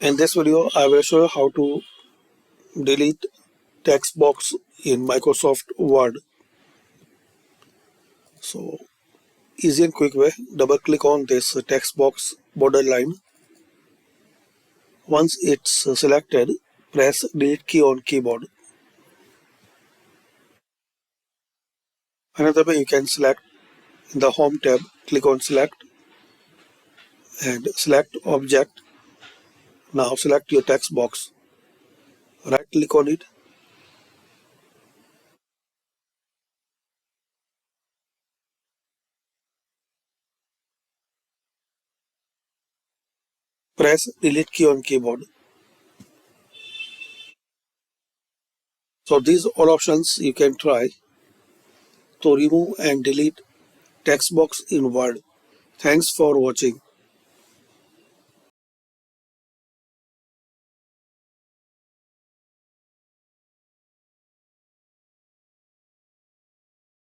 In this video, I will show you how to delete text box in Microsoft Word. So, easy and quick way, double click on this text box borderline. Once it's selected, press delete key on keyboard. Another way you can select in the home tab, click on select and select object. Now select your text box. Right click on it. Press delete key on keyboard. So these all options you can try to remove and delete text box in Word. Thanks for watching.